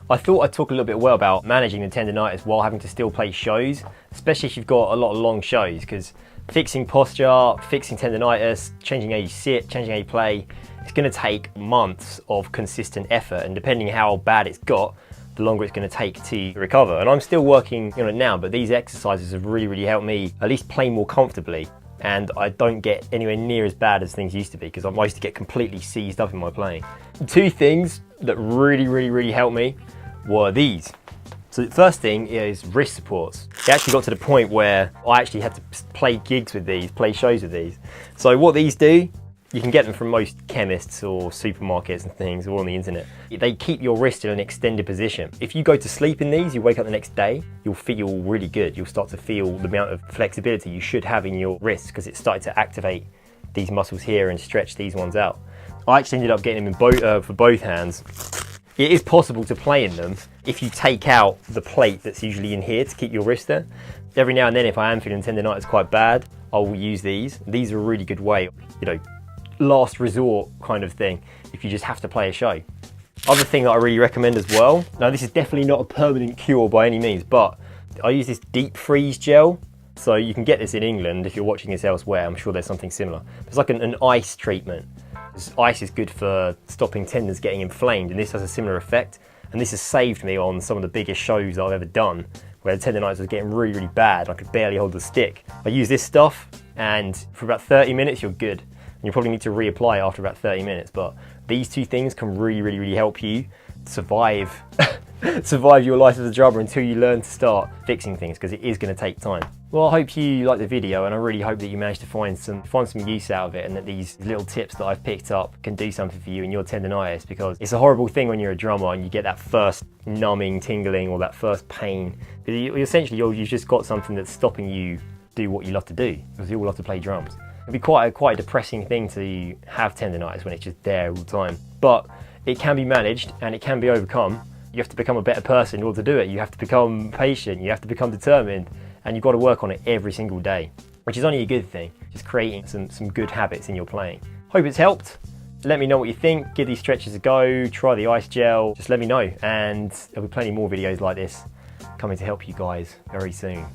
I thought I'd talk a little bit well about managing the tendonitis while having to still play shows, especially if you've got a lot of long shows, because fixing posture, fixing tendonitis, changing how you sit, changing how you play, it's going to take months of consistent effort, and depending how bad it's got, the longer it's going to take to recover. And I'm still working on it now, but these exercises have really helped me at least play more comfortably, and I don't get anywhere near as bad as things used to be, because I used to get completely seized up in my playing. Two things that really helped me were these. So the first thing is wrist supports. It actually got to the point where I actually had to play gigs with these, play shows with these. So what these do, you can get them from most chemists or supermarkets and things, or on the internet. They keep your wrist in an extended position. If you go to sleep in these, you wake up the next day, you'll feel really good. You'll start to feel the amount of flexibility you should have in your wrists, because it's started to activate these muscles here and stretch these ones out. I actually ended up getting them in for both hands. It is possible to play in them if you take out the plate that's usually in here to keep your wrist there. Every now and then, if I am feeling tendonitis quite bad, I will use these. These are a really good way, last resort kind of thing, if you just have to play a show. Other thing that I really recommend as well, now this is definitely not a permanent cure by any means, but I use this deep freeze gel. So you can get this in England. If you're watching this elsewhere, I'm sure there's something similar. It's like an ice treatment. Ice is good for stopping tendons getting inflamed, and this has a similar effect. And this has saved me on some of the biggest shows I've ever done, where the tendonitis was getting really bad. I could barely hold the stick. I use this stuff, and for about 30 minutes, you're good. And you probably need to reapply after about 30 minutes, but these two things can really help you survive survive your life as a drummer until you learn to start fixing things, because it is going to take time. Well, I hope you liked the video, and I really hope that you managed to find some use out of it, and that these little tips that I've picked up can do something for you in your tendonitis, because it's a horrible thing when you're a drummer and you get that first numbing, tingling, or that first pain. Essentially, you've just got something that's stopping you do what you love to do, because you all love to play drums. It'd be quite a depressing thing to have tendonitis when it's just there all the time. But it can be managed and it can be overcome. You have to become a better person in order to do it. You have to become patient, you have to become determined, and you've got to work on it every single day, which is only a good thing. Just creating some good habits in your playing. Hope it's helped. Let me know what you think. Give these stretches a go, try the ice gel, just let me know. And there'll be plenty more videos like this coming to help you guys very soon.